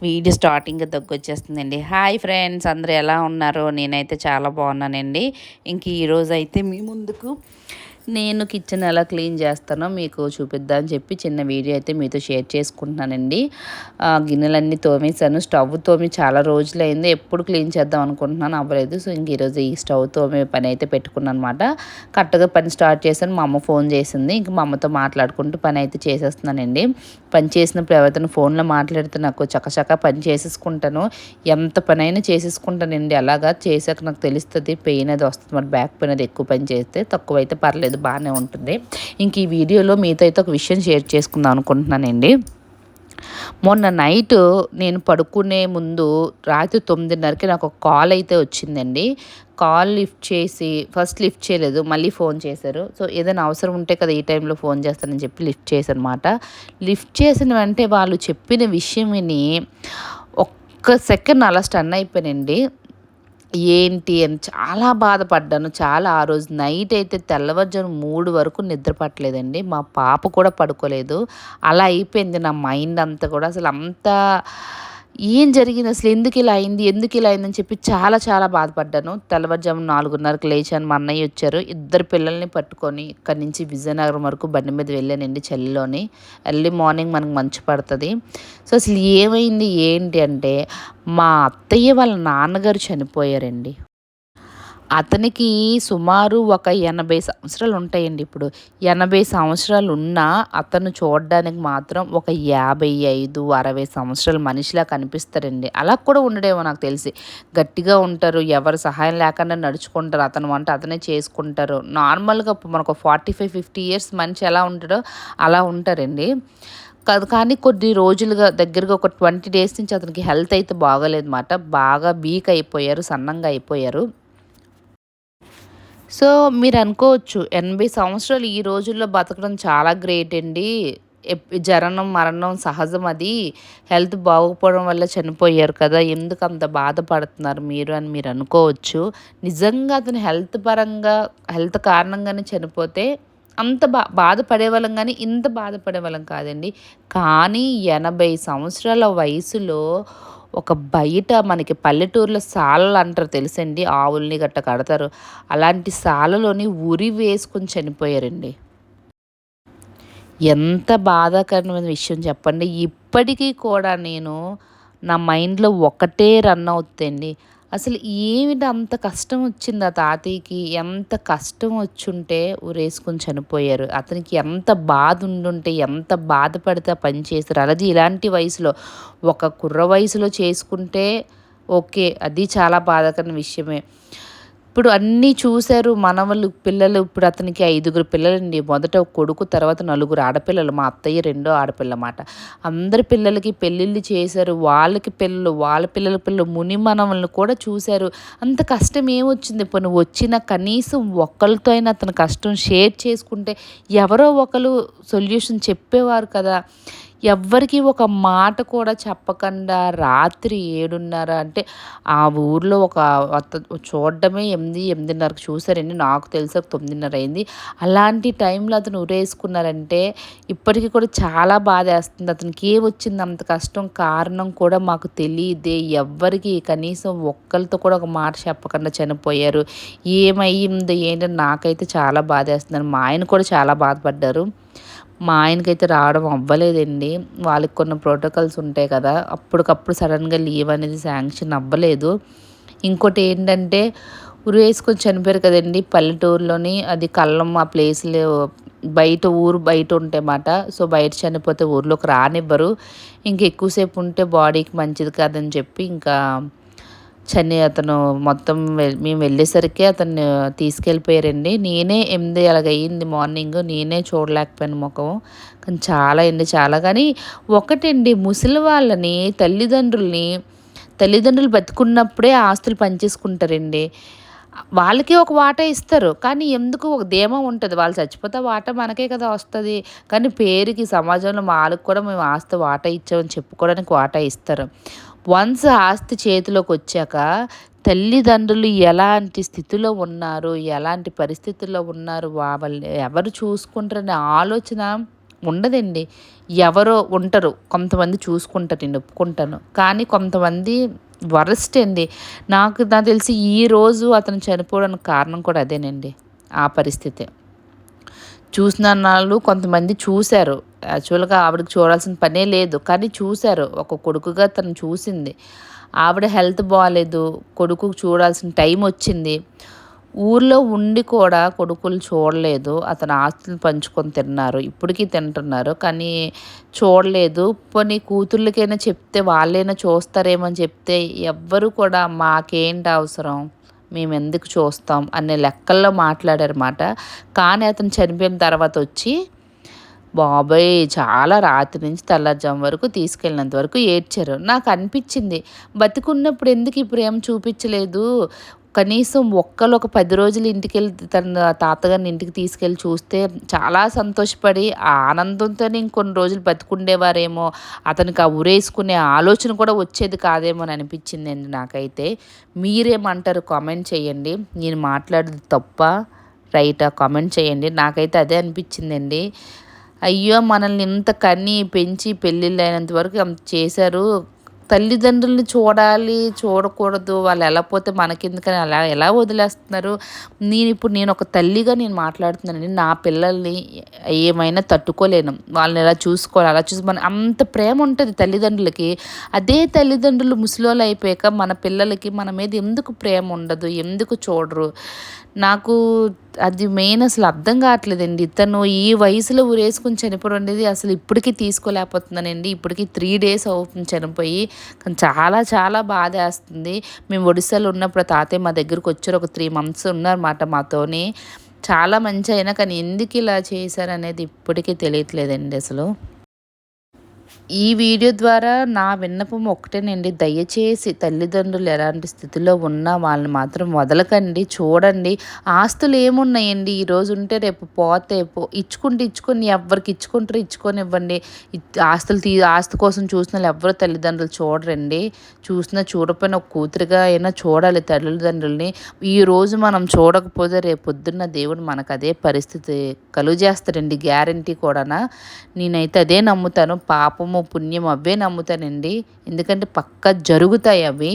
Video starting దగ్గొచ్చేస్తుందండి. Hi friends, అందరూ ఎలా ఉన్నారు? నేనైతే చాలా బాగున్నానండి. ఇంక ఈరోజు అయితే మీ ముందుకు నేను కిచెన్ ఎలా క్లీన్ చేస్తానో మీకు చూపిద్దామని చెప్పి చిన్న వీడియో అయితే మీతో షేర్ చేసుకుంటున్నానండి. గిన్నెలన్నీ తోమేశాను. స్టవ్ తోమి చాలా రోజులైంది. ఎప్పుడు క్లీన్ చేద్దాం అనుకుంటున్నాను, అవ్వలేదు. సో ఇంక ఈరోజు ఈ స్టవ్ తోమే పని అయితే పెట్టుకున్నాను అనమాట. కరెక్ట్గా పని స్టార్ట్ చేశాను. మా అమ్మ ఫోన్ చేసింది. ఇంక మా అమ్మతో మాట్లాడుకుంటూ పని అయితే చేసేస్తున్నానండి. పని చేసినప్పుడు ఎవరితో ఫోన్లో మాట్లాడితే నాకు చకచకా పని చేసేసుకుంటాను. ఎంత పనైనా చేసేసుకుంటానండి. అలాగా చేశాక నాకు తెలుస్తుంది పెయిన్ అది వస్తుంది. మరి బ్యాక్ పెయిన్ అది ఎక్కువ పని చేస్తే, తక్కువైతే పర్లేదు, బాగానే ఉంటుంది. ఇంక ఈ వీడియోలో మీతో అయితే ఒక విషయం షేర్ చేసుకుందాం అనుకుంటున్నానండి. మొన్న నైట్ నేను పడుకునే ముందు రాత్రి 9:30కి నాకు ఒక కాల్ అయితే వచ్చిందండి. కాల్ లిఫ్ట్ చేసి, ఫస్ట్ లిఫ్ట్ చేయలేదు, మళ్ళీ ఫోన్ చేశారు. సో ఏదైనా అవసరం ఉంటే కదా ఈ టైంలో ఫోన్ చేస్తానని చెప్పి లిఫ్ట్ చేశానమాట. లిఫ్ట్ చేసిన వెంటనే వాళ్ళు చెప్పిన విషయం విని ఒక్క సెకండ్ అలా స్టన్ అయిపోయానండి. ఏంటి అని చాలా బాధపడ్డాను. చాలా ఆ రోజు నైట్ అయితే తెల్లవారుజాము 3 వరకు నిద్ర పట్టలేదండి. మా పాప కూడా పడుకోలేదు. అలా అయిపోయింది నా మైండ్ అంతా కూడా. అసలు అంతా ఏం జరిగింది, అసలు ఎందుకు ఇలా అయింది, ఎందుకు ఇలా అయిందని చెప్పి చాలా చాలా బాధపడ్డాను. తెల్లవారుజాము 4:30కి లేచాను. మా అన్నయ్య వచ్చారు. ఇద్దరు పిల్లల్ని పట్టుకొని ఇక్కడి నుంచి విజయనగరం వరకు బండి మీద వెళ్ళానండి చలిలోని. ఎర్లీ మార్నింగ్ మనకు మంచు పడుతుంది. సో అసలు ఏమైంది ఏంటి అంటే, మా అత్తయ్య వాళ్ళ నాన్నగారు చనిపోయారండి. అతనికి సుమారు ఒక 80 సంవత్సరాలు ఉంటాయండి ఇప్పుడు. 80 సంవత్సరాలు ఉన్నా అతను చూడడానికి మాత్రం ఒక 55, 60 సంవత్సరాల మనిషిలా కనిపిస్తారండి. అలా కూడా ఉండడేమో నాకు తెలిసి. గట్టిగా ఉంటారు. ఎవరి సహాయం లేకుండా నడుచుకుంటారు. అతని వంట అతనే చేసుకుంటారు. నార్మల్‌గా మనకు 45, 50 ఇయర్స్ మనిషి ఎలా ఉంటాడో అలా ఉంటారండి. కాదు, కానీ కొద్ది రోజులుగా దగ్గరగా ఒక 20 డేస్ నుంచి అతనికి హెల్త్ అయితే బాగోలేదన్నమాట. బాగా వీక్ అయిపోయారు. సన్నంగా అయిపోయారు. సో మీరు అనుకోవచ్చు 80 సంవత్సరాలు ఈ రోజుల్లో బతకడం చాలా గ్రేట్ అండి. జననం మరణం సహజం, అది హెల్త్ బాగోకపోవడం వల్ల చనిపోయారు కదా, ఎందుకు అంత బాధపడుతున్నారు మీరు అని మీరు అనుకోవచ్చు. నిజంగా అతను హెల్త్ పరంగా, హెల్త్ కారణంగానే చనిపోతే అంత బాధపడేవాళ్ళం, కానీ ఇంత బాధపడేవాళ్ళం కాదండి. కానీ 80 సంవత్సరాల వయసులో ఒక బయట మనకి పల్లెటూరులో సాలలు అంటారు తెలుసండి, ఆవుల్ని గట్ట కడతారు. అలాంటి సాలలోని ఉరి వేసుకొని చనిపోయారండి. ఎంత బాధాకరమైన విషయం చెప్పండి. ఇప్పటికీ కూడా నేను నా మైండ్‌లో ఒకటే రన్ అవుద్దండి. అసలు ఏమిటి అంత కష్టం వచ్చింది ఆ తాతయ్యకి? ఎంత కష్టం వచ్చుంటే ఉరేసుకొని చనిపోయారు? అతనికి ఎంత బాధ ఉండుంటే, ఎంత బాధపడితే ఆ పని చేశారు? అది ఇలాంటి వయసులో, ఒక కుర్ర వయసులో చేసుకుంటే ఓకే, అది చాలా బాధాకరమైన విషయమే. ఇప్పుడు అన్నీ చూశారు మనవళ్ళు, పిల్లలు. ఇప్పుడు అతనికి 5గురు పిల్లలండి. మొదట ఒక కొడుకు, తర్వాత 4గురు ఆడపిల్లలు. మా అత్తయ్య రెండో ఆడపిల్ల మాట. అందరి పిల్లలకి పెళ్ళిళ్ళు చేశారు. వాళ్ళకి పిల్లలు, వాళ్ళ పిల్లల పిల్లలు, ముని మనవళ్ళని కూడా చూశారు. అంత కష్టం ఏమొచ్చింది? పోనీ వచ్చిన కనీసం ఒక్కళ్ళతో అయినా అతని కష్టం షేర్ చేసుకుంటే ఎవరో ఒకరు సొల్యూషన్ చెప్పేవారు కదా. ఎవ్వరికీ ఒక మాట కూడా చెప్పకుండా రాత్రి 7:30 అంటే ఆ ఊర్లో ఒక చూడడమే 8, 8:30కి చూసారండి. నాకు తెలిసాక 9:30 అయింది. అలాంటి టైంలో అతను ఉరేసుకున్నారంటే ఇప్పటికీ కూడా చాలా బాధేస్తుంది. అతనికి ఏమొచ్చింది అంత కష్టం? కారణం కూడా మాకు తెలీదే. ఎవ్వరికి కనీసం ఒక్కళ్ళతో కూడా ఒక మాట చెప్పకుండా చనిపోయారు. ఏమయ్యింది ఏంటని నాకైతే చాలా బాధేస్తుందని మా ఆయన కూడా చాలా బాధపడ్డారు. మా ఆయనకైతే రావడం అవ్వలేదండి. వాళ్ళకి కొన్ని ప్రోటోకాల్స్ ఉంటాయి కదా, అప్పటికప్పుడు సడన్గా లీవ్ అనేది శాంక్షన్ అవ్వలేదు. ఇంకోటి ఏంటంటే, ఉరేసుకొని చనిపోయారు కదండి పల్లెటూరులోని. అది కళ్ళం ఆ ప్లేస్‌లో బయట, ఊరు బయట ఉంటాయన్నమాట. సో బయట చనిపోతే ఊర్లోకి రానివ్వరు. ఎక్కువసేపు ఉంటే బాడీకి మంచిది కాదని చెప్పి ఇంకా అతను మొత్తం మేము వెళ్ళేసరికి అతన్ని తీసుకెళ్ళిపోయారండి. నేనే 8 అలాగయింది మార్నింగ్. నేనే చూడలేకపోయాను మొఖం. కానీ చాలా అండి చాలా. కానీ ఒకటండి, ముసలి వాళ్ళని, తల్లిదండ్రులు బతికున్నప్పుడే ఆస్తులు పంచేసుకుంటారండి. వాళ్ళకి ఒక వాటా ఇస్తారు. కానీ ఎందుకు ఒక ధీమా ఉంటది. వాళ్ళు చచ్చిపోతే వాటా మనకే కదా వస్తది. కానీ పేరుకి సమాజంలో వాళ్ళకి కూడా మేము ఆస్తి వాటా ఇచ్చామని చెప్పుకోవడానికి వాటా ఇస్తారు. వన్స్ ఆస్తి చేతిలోకొచ్చాక తల్లిదండ్రులు ఎలాంటి స్థితిలో ఉన్నారు, ఎలాంటి పరిస్థితుల్లో ఉన్నారు, వాళ్ళని ఎవరు చూసుకుంటారనే ఆలోచన ఉండదండి. ఎవరో ఉంటారు, కొంతమంది చూసుకుంటారు, నేను ఒప్పుకుంటాను. కానీ కొంతమంది వరస్ట్ అండి. నాకు తెలిసి ఈరోజు అతను చనిపోవడానికి కారణం కూడా అదేనండి. ఆ పరిస్థితే. చూసిన నాళ్ళు కొంతమంది చూశారు. యాక్చువల్‌గా ఆవిడకి చూడాల్సిన పనే లేదు. కానీ చూశారు. ఒక కొడుకుగా తను చూసింది. ఆవిడ హెల్త్ బాలేదు. కొడుకుకి చూడాల్సిన టైమొచ్చింది. ఊర్లో ఉండి కూడా కొడుకులు చూడలేదు. అతను ఆస్తులు పంచుకొని తిన్నారు. ఇప్పటికి తింటున్నారు. కానీ చూడలేదు. పోనీ కూతుర్లకైనా చెప్తే వాళ్ళైనా చూస్తారేమో అని చెప్తే ఎవ్వరు కూడా మాకేంటి అవసరం, మేమెందుకు చూస్తాం అనే లెక్కల్లో మాట్లాడారన్నమాట. కానీ అతను చనిపోయిన తర్వాత వచ్చి బాబోయ్! చాలా రాత్రి నుంచి తెల్లారుజాము వరకు తీసుకెళ్ళినంత వరకు ఏడ్చారు. నాకనిపిచ్చింది, బతికున్నప్పుడు ఎందుకు ఈ ప్రేమ చూపిచ్చలేదు? కనీసం ఒక 10 రోజులు ఇంటికెళ్ళి తన తాతగారిని ఇంటికి తీసుకెళ్ళి చూస్తే చాలా సంతోషపడి, ఆ ఆనందంతోనే ఇంకొన్ని రోజులు బతికుండేవారేమో, అతనికి ఆ ఉరేసుకునే ఆలోచన కూడా వచ్చేది కాదేమో అని అనిపిచ్చిందండి నాకైతే. మీరేమంటారు కామెంట్ చేయండి. నేను మాట్లాడేది తప్పా? రైటా? కామెంట్ చేయండి. నాకైతే అదే అనిపిచ్చిందండి. అయ్యో! మనల్ని ఇంత కని, పెంచి పెళ్ళిళ్ళైనంత వరకు అంత చేశారు. తల్లిదండ్రులని చూడాలి, చూడకూడదు, వాళ్ళు ఎలా పోతే మనకెందుకని అలా ఎలా వదిలేస్తున్నారు? నేనొక తల్లిగా మాట్లాడుతున్నానండి. నా పిల్లల్ని ఏమైనా తట్టుకోలేను. వాళ్ళని ఎలా చూసుకోవాలి, అలా చూసి అంత ప్రేమ ఉంటది తల్లిదండ్రులకి. అదే తల్లిదండ్రులు ముసలోళ్ళయిపోయాక మన పిల్లలకి మన మీద ఎందుకు ప్రేమ ఉండదు? ఎందుకు చూడరు? నాకు అది మెయిన్ అసలు అర్థం కావట్లేదండి. తను ఈ వయసులో ఉరేసుకొని చనిపోవడం అనేది అసలు ఇప్పటికీ తీసుకోలేకపోతున్నానండి. ఇప్పటికి 3 డేస్ అవుతుంది చనిపోయి. కానీ చాలా చాలా బాధేస్తుంది. మేము ఒడిస్సాలో ఉన్నప్పుడు తాతయ్య మా దగ్గరకొచ్చారు. ఒక 3 మంత్స్ ఉన్నారన్నమాట మాతోని. చాలా మంచాయన. కానీ ఎందుకిలా చేశారనేది ఇప్పటికీ తెలియట్లేదండి అసలు. ఈ వీడియో ద్వారా నా విన్నపం ఒకటేనండి. దయచేసి తల్లిదండ్రులు ఎలాంటి స్థితిలో ఉన్నా వాళ్ళని మాత్రం వదలకండి. చూడండి. ఆస్తులు ఏమున్నాయండి? ఈరోజు ఉంటే రేపు పోతే ఇచ్చుకొని ఎవ్వరికి ఇచ్చుకుంటారో ఇచ్చుకొనివ్వండి. ఆస్తి కోసం చూసినోళ్ళు ఎవ్వరు తల్లిదండ్రులు చూడరండి. చూసినా చూడకపోయినా ఒక కూతురుగా అయినా చూడాలి తల్లిదండ్రులని. ఈరోజు మనం చూడకపోతే రేపొద్దున్న దేవుడు మనకు అదే పరిస్థితి కలుగజేస్తాడండి, గ్యారంటీ కూడానా. నేనైతే అదే నమ్ముతాను. పాపము, పుణ్యం అవే నమ్ముతానండి. ఎందుకంటే పక్కా జరుగుతాయి అవి.